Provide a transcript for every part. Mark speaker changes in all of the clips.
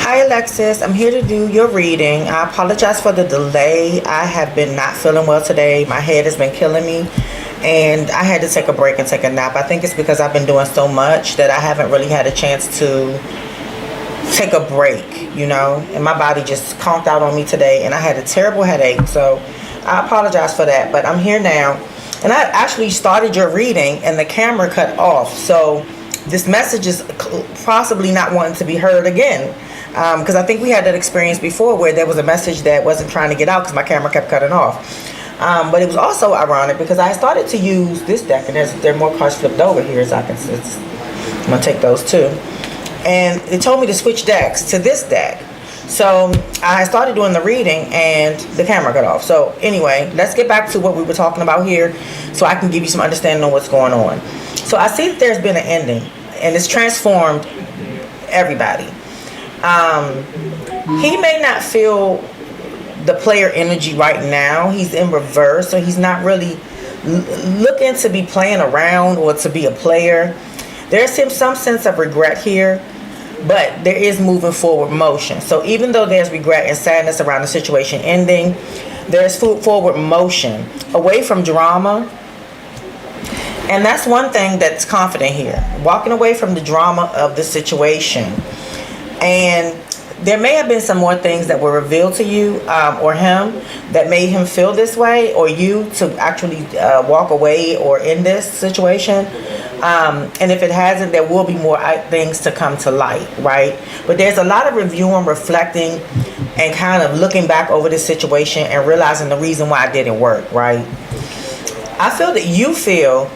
Speaker 1: Hi Alexis, I'm here to do your reading. I apologize for the delay. I have been not feeling well today. My head has been killing me and I had to take a break and take a nap. I think it's because I've been doing so much that I haven't really had a chance to take a break, and my body just conked out on me today and I had a terrible headache. So I apologize for that, but I'm here now. And I actually started your reading and the camera cut off. So this message is possibly not wanting to be heard again. Because I think we had that experience before where there was a message that wasn't trying to get out because my camera kept cutting off. But it was also ironic because I started to use this deck, and there are more cards flipped over here, as I can see. I'm going to take those too. And it told me to switch decks to this deck. So I started doing the reading and the camera cut off. So anyway, let's get back to what we were talking about here so I can give you some understanding of what's going on. So I see that there's been an ending and it's transformed everybody. He may not feel the player energy right now. He's in reverse, so he's not really looking to be playing around or to be a player. There's some sense of regret here, but there is moving forward motion. So even though there's regret and sadness around the situation ending, there's forward motion away from drama. And that's one thing that's confident here, walking away from the drama of the situation. And there may have been some more things that were revealed to you or him that made him feel this way, or you to actually walk away or end this situation. And if it hasn't, there will be more things to come to light, right? But there's a lot of reviewing, reflecting, and kind of looking back over this situation and realizing the reason why it didn't work, right? I feel that you feel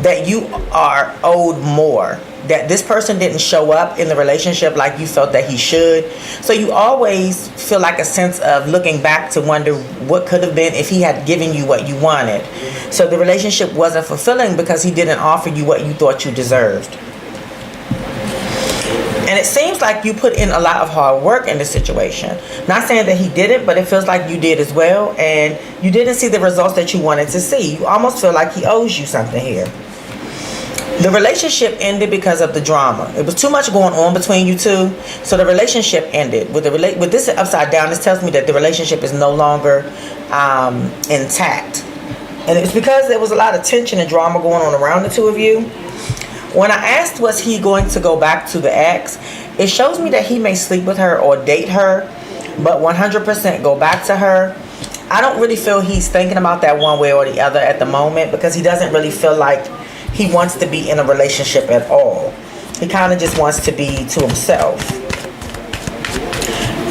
Speaker 1: that you are owed more, that this person didn't show up in the relationship like you felt that he should. So you always feel like a sense of looking back to wonder what could have been if he had given you what you wanted. So the relationship wasn't fulfilling because he didn't offer you what you thought you deserved. And it seems like you put in a lot of hard work in this situation. Not saying that he didn't, but it feels like you did as well. And you didn't see the results that you wanted to see. You almost feel like he owes you something here. The relationship ended because of the drama. It was too much going on between you two. So the relationship ended. With this upside down, this tells me that the relationship is no longer intact. And it's because there was a lot of tension and drama going on around the two of you. When I asked was he going to go back to the ex, it shows me that he may sleep with her or date her, but 100% go back to her. I don't really feel he's thinking about that one way or the other at the moment because he doesn't really feel like he wants to be in a relationship at all. He kind of just wants to be to himself.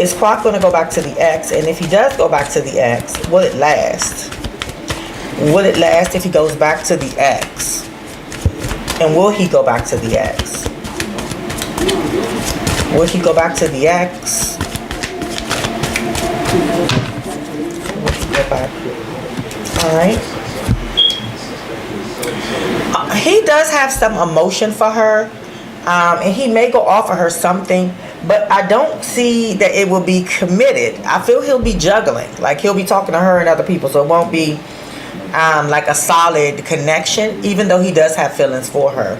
Speaker 1: Is Quark going to go back to the ex? And if he does go back to the ex, will it last? Will it last if he goes back to the ex? And will he go back to the ex? Will he go back to the ex? Will he go back? Alright. He does have some emotion for her. And he may go offer her something. But I don't see that it will be committed. I feel he'll be juggling. Like he'll be talking to her and other people. So it won't be like a solid connection, even though he does have feelings for her.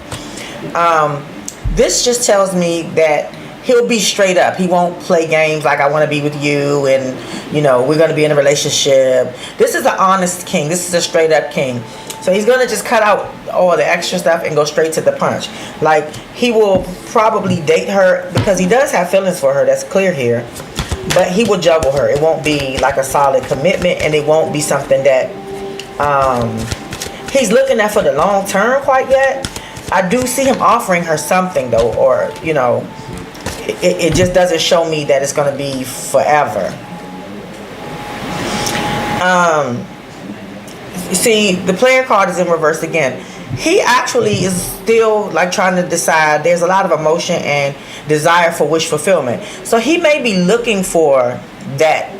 Speaker 1: This just tells me that he'll be straight up. He won't play games like I want to be with you and, we're going to be in a relationship. This is an honest king. This is a straight up king. So he's going to just cut out all the extra stuff and go straight to the punch. Like he will probably date her because he does have feelings for her. That's clear here. But he will juggle her. It won't be like a solid commitment, and it won't be something that he's looking at for the long term quite yet. I do see him offering her something though, or it just doesn't show me that it's going to be forever. You see, the player card is in reverse again. He actually is still like trying to decide. There's a lot of emotion and desire for wish fulfillment. So he may be looking for that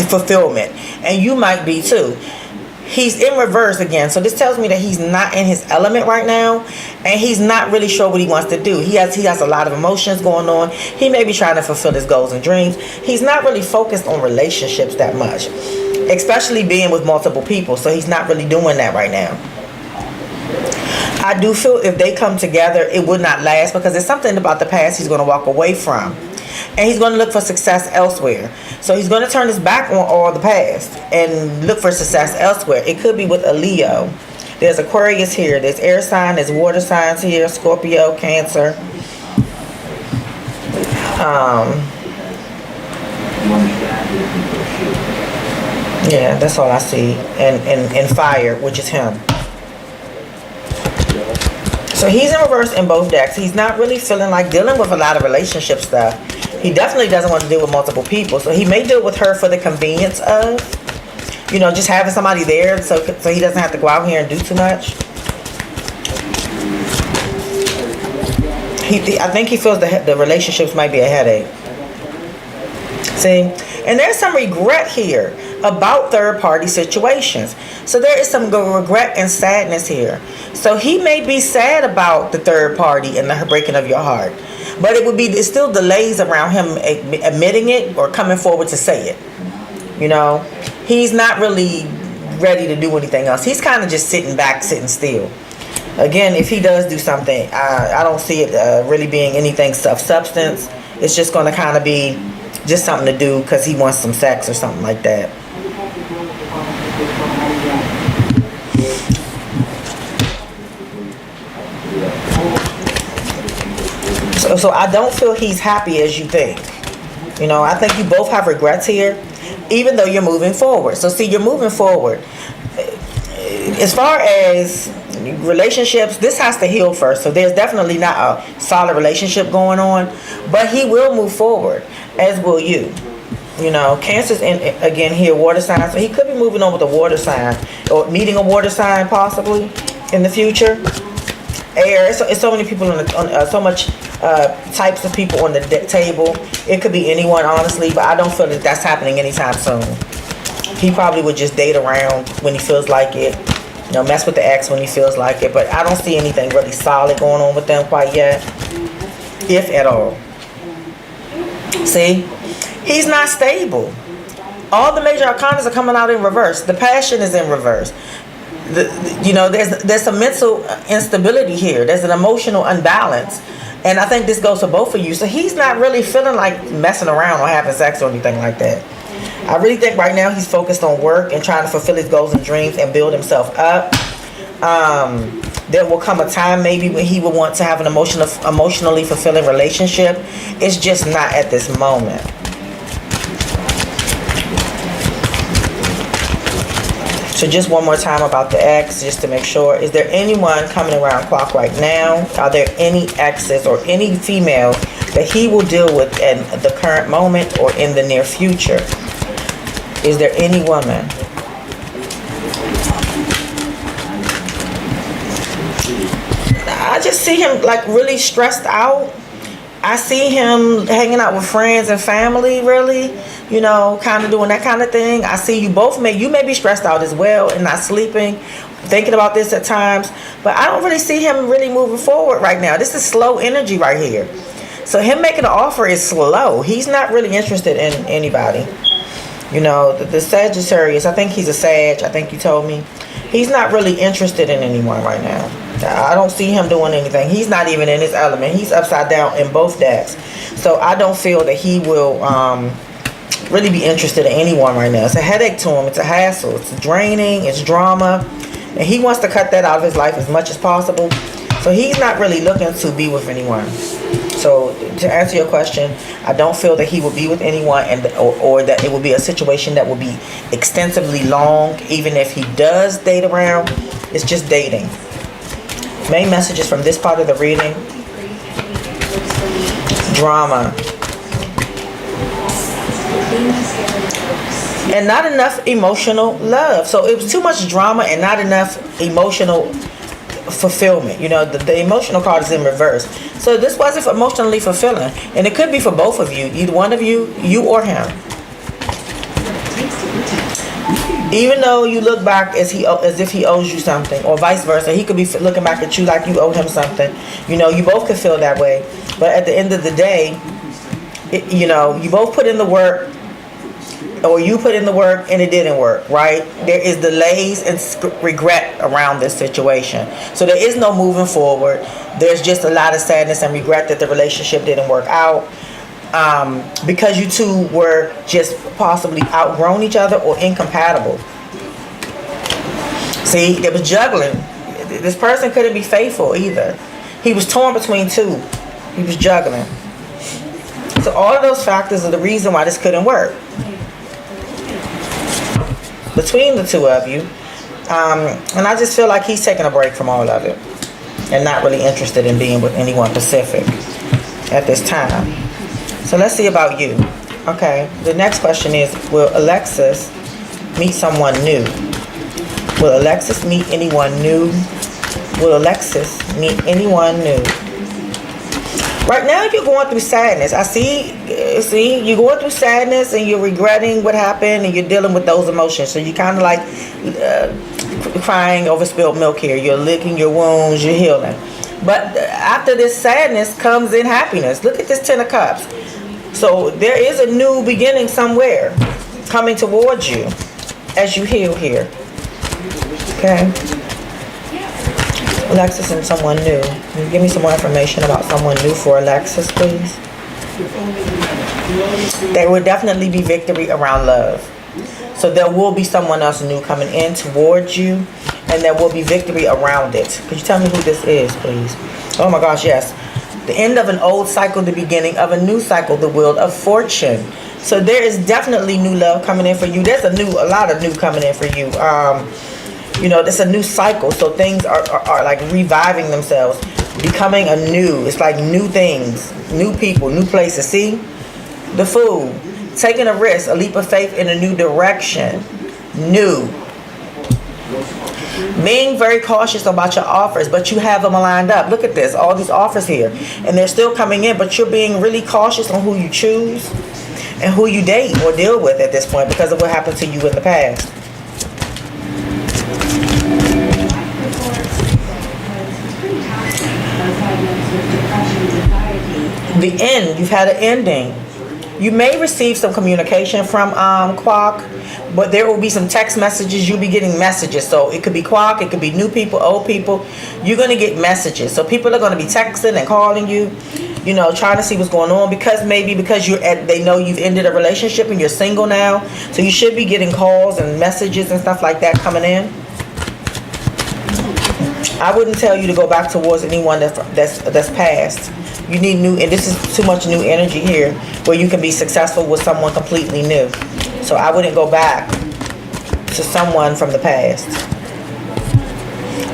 Speaker 1: fulfillment, and you might be too. He's in reverse again, so this tells me that he's not in his element right now, and he's not really sure what he wants to do. He has a lot of emotions going on. He may be trying to fulfill his goals and dreams. He's not really focused on relationships that much, especially being with multiple people, so he's not really doing that right now. I do feel if they come together, it would not last because there's something about the past he's going to walk away from. and he's going to look for success elsewhere. So he's going to turn his back on all the past and look for success elsewhere. It could be with a Leo. There's Aquarius here. There's air sign. There's water signs here. Scorpio, Cancer. Yeah, that's all I see. And fire, which is him. So he's in reverse in both decks. He's not really feeling like dealing with a lot of relationship stuff. He definitely doesn't want to deal with multiple people. So he may deal with her for the convenience of, just having somebody there so he doesn't have to go out here and do too much. I think he feels the relationships might be a headache. See? And there's some regret here about third-party situations. So there is some regret and sadness here. So he may be sad about the third party and the breaking of your heart. But it's still delays around him admitting it or coming forward to say it. He's not really ready to do anything else. He's kind of just sitting back, sitting still. Again, if he does do something, I don't see it really being anything of substance. It's just going to kind of be just something to do because he wants some sex or something like that. So I don't feel he's happy as you think. I think you both have regrets here, even though you're moving forward. So see, you're moving forward. As far as relationships, this has to heal first. So there's definitely not a solid relationship going on, but he will move forward, as will you. Cancer's in again here, water sign. So he could be moving on with a water sign or meeting a water sign possibly in the future. Air. It's so many people so much types of people on the table. It could be anyone, honestly, but I don't feel that that's happening anytime soon. He probably would just date around when he feels like it. Mess with the ex when he feels like it. But I don't see anything really solid going on with them quite yet, if at all. See, he's not stable. All the major arcanas are coming out in reverse. The passion is in reverse. There's some mental instability here. There's an emotional unbalance, and I think this goes for both of you. So he's not really feeling like messing around or having sex or anything like that. I really think right now he's focused on work and trying to fulfill his goals and dreams and build himself up. There will come a time maybe when he will want to have an emotionally fulfilling relationship. It's just not at this moment. So just one more time about the ex, just to make sure. Is there anyone coming around clock right now? Are there any exes or any female that he will deal with in the current moment or in the near future? Is there any woman? I just see him like really stressed out. I see him hanging out with friends and family, really, kind of doing that kind of thing. I see you both you may be stressed out as well and not sleeping, thinking about this at times, but I don't really see him really moving forward right now. This is slow energy right here. So him making an offer is slow. He's not really interested in anybody. The Sagittarius, I think he's a Sag, I think you told me. He's not really interested in anyone right now. I don't see him doing anything. He's not even in his element. He's upside down in both decks. So I don't feel that he will really be interested in anyone right now. It's a headache to him. It's a hassle. It's draining. It's drama. And he wants to cut that out of his life as much as possible. So he's not really looking to be with anyone. So to answer your question, I don't feel that he will be with anyone or that it will be a situation that will be extensively long. Even if he does date around, it's just dating. Main messages from this part of the reading. Drama. And not enough emotional love. So it was too much drama and not enough emotional fulfillment. The emotional card is in reverse. So this wasn't emotionally fulfilling. And it could be for both of you. Either one of you or him. Even though you look back as if he owes you something, or vice versa, he could be looking back at you like you owe him something. You both could feel that way. But at the end of the day, you both put in the work, or you put in the work and it didn't work, right? There is delays and regret around this situation. So there is no moving forward. There's just a lot of sadness and regret that the relationship didn't work out. because you two were just possibly outgrown each other or incompatible. See, there was juggling. This person couldn't be faithful either. He was torn between two. He was juggling. So all of those factors are the reason why this couldn't work between the two of you. And I just feel like he's taking a break from all of it and not really interested in being with anyone specific at this time. So let's see about you. Okay, the next question is, will Alexis meet someone new? Will Alexis meet anyone new? Will Alexis meet anyone new? Right now you're going through sadness. I see, you're going through sadness and you're regretting what happened and you're dealing with those emotions. So you're kind of like crying over spilled milk here. You're licking your wounds, you're healing. But after this sadness comes in happiness. Look at this 10 of Cups. So there is a new beginning somewhere coming towards you as you heal here. Okay. Alexis and someone new. Can you give me some more information about someone new for Alexis, please? There will definitely be victory around love. So there will be someone else new coming in towards you, and there will be victory around it. Could you tell me who this is, please? Oh my gosh, yes. The end of an old cycle, the beginning of a new cycle, the Wheel of Fortune. So there is definitely new love coming in for you. There's a lot of new coming in for you. You know, it's a new cycle. So things are like reviving themselves, becoming anew. It's like new things, new people, new places. See? The Fool. Taking a risk, a leap of faith in a new direction. New. Being very cautious about your offers, but you have them lined up. Look at this, all these offers here. And they're still coming in, but you're being really cautious on who you choose and who you date or deal with at this point because of what happened to you in the past. The end, you've had an ending. You may receive some communication from Quack, but there will be some text messages. You'll be getting messages. So it could be Quack, it could be new people, old people. You're going to get messages. So people are going to be texting and calling you, you know, trying to see what's going on because they know you've ended a relationship and you're single now. So you should be getting calls and messages and stuff like that coming in. I wouldn't tell you to go back towards anyone that's past. You need new, and this is too much new energy here where you can be successful with someone completely new. So I wouldn't go back to someone from the past.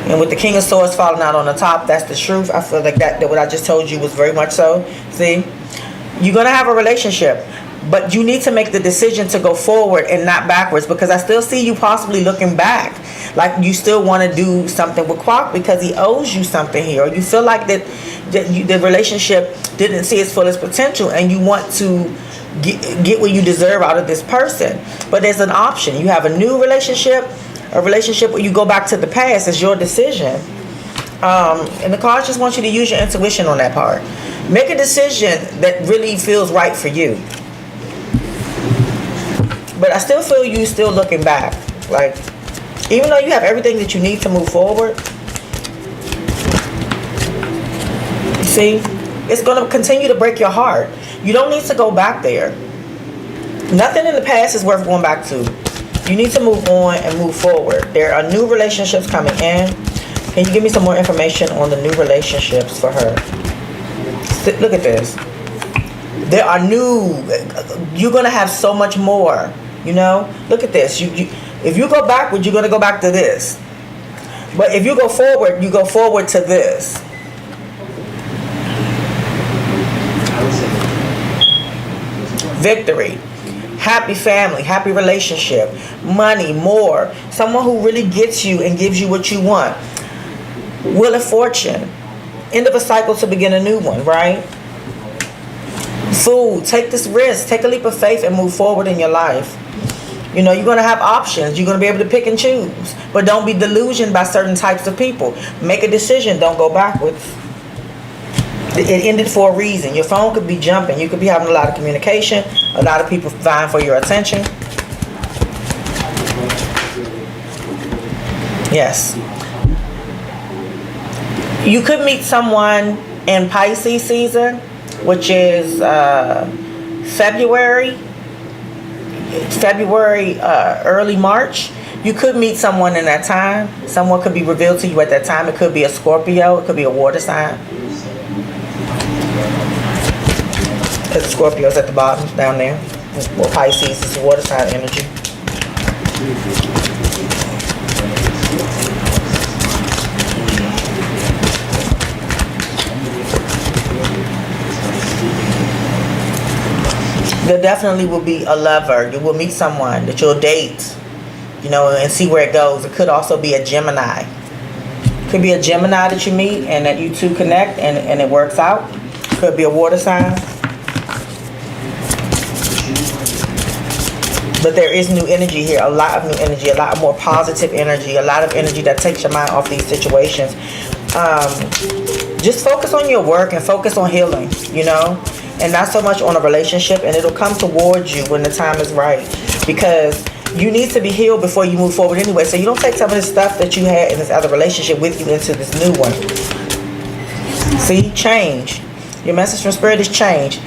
Speaker 1: And with the King of Swords falling out on the top, that's the truth. I feel like that what I just told you was very much so. See, you're going to have a relationship, but you need to make the decision to go forward and not backwards, because I still see you possibly looking back. Like you still want to do something with Quack because he owes you something here. Or you feel like that the relationship didn't see its fullest potential and you want to get what you deserve out of this person. But there's an option. You have a new relationship, a relationship where you go back to the past. It's your decision. And the cards just want you to use your intuition on that part. Make a decision that really feels right for you. But I still feel you still looking back. Like, even though you have everything that you need to move forward, see, it's going to continue to break your heart. You don't need to go back there. Nothing in the past is worth going back to. You need to move on and move forward. There are new relationships coming in. Can you give me some more information on the new relationships for her? Look at this. There are new, you're going to have so much more, you know? Look at this. If you go backward, you're going to go back to this. But if you go forward, you go forward to this. Victory. Happy family, happy relationship, money, more. Someone who really gets you and gives you what you want. Wheel of Fortune. End of a cycle to begin a new one, right? Fool, take this risk. Take a leap of faith and move forward in your life. You know, you're going to have options. You're going to be able to pick and choose. But don't be delusioned by certain types of people. Make a decision. Don't go backwards. It ended for a reason. Your phone could be jumping. You could be having a lot of communication. A lot of people vying for your attention. Yes. You could meet someone in Pisces season. which is February, early March. You could meet someone in that time. Someone could be revealed to you at that time. It could be a Scorpio. It could be a water sign. Because Scorpio's at the bottom down there. Well, Pisces is water sign energy. There definitely will be a lover. You will meet someone that you'll date, you know, and see where it goes. It could also be a Gemini. It could be a Gemini that you meet and that you two connect and it works out. Could be a water sign. But there is new energy here, a lot of new energy, a lot more positive energy, a lot of energy that takes your mind off these situations. Just focus on your work and focus on healing, you know, and not so much on a relationship, and it'll come towards you when the time is right, because you need to be healed before you move forward anyway. So you don't take some of the stuff that you had in this other relationship with you into this new one. See, change. Your message from Spirit is change.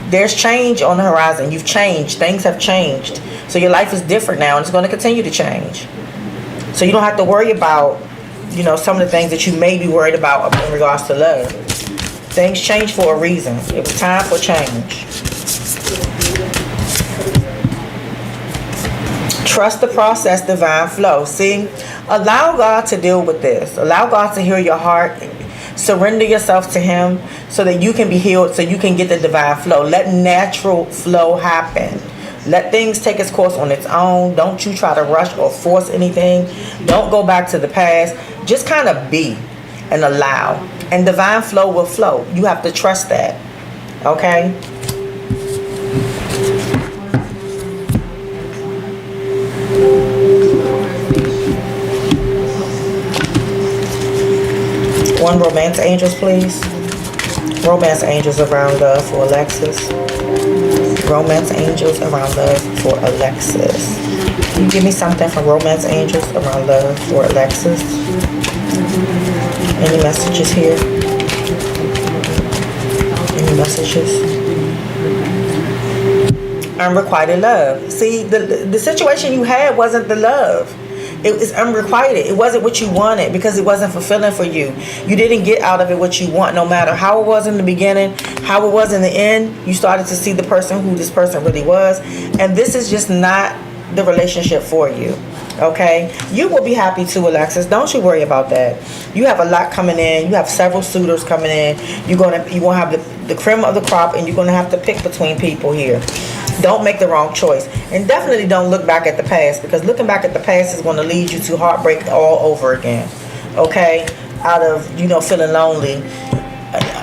Speaker 1: There's change on the horizon. You've changed. Things have changed. So your life is different now, and it's going to continue to change. So you don't have to worry about, you know, some of the things that you may be worried about in regards to love. Things change for a reason. It was time for change. Trust the process, divine flow. See, allow God to deal with this. Allow God to heal your heart. Surrender yourself to Him so that you can be healed, so you can get the divine flow. Let natural flow happen. Let things take its course on its own. Don't you try to rush or force anything. Don't go back to the past. Just kind of be and allow. And divine flow will flow. You have to trust that. Okay? One romance angels, please. Romance angels around love for Alexis. Romance angels around love for Alexis. Can you give me something from romance angels around love for Alexis? Any messages here? Any messages? Unrequited love. See, the situation you had wasn't the love. It was unrequited. It wasn't what you wanted because it wasn't fulfilling for you. You didn't get out of it what you want, no matter how it was in the beginning, how it was in the end. You started to see the person who this person really was. And this is just not the relationship for you. Okay? You will be happy too, Alexis. Don't you worry about that. You have a lot coming in. You have several suitors coming in. You're gonna have the cream of the crop, and you're gonna have to pick between people here. Don't make the wrong choice. And definitely don't look back at the past, because looking back at the past is going to lead you to heartbreak all over again. Okay? Out of, you know, feeling lonely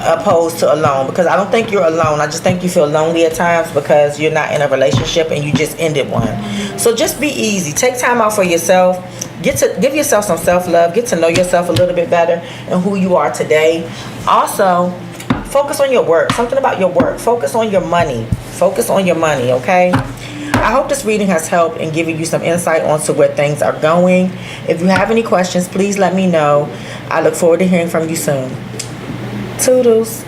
Speaker 1: opposed to alone. Because I don't think you're alone. I just think you feel lonely at times because you're not in a relationship and you just ended one. So just be easy. Take time out for yourself. Give yourself some self-love. Get to know yourself a little bit better and who you are today. Also, focus on your work. Something about your work. Focus on your money. Focus on your money, okay? I hope this reading has helped in giving you some insight onto where things are going. If you have any questions, please let me know. I look forward to hearing from you soon. Toodles.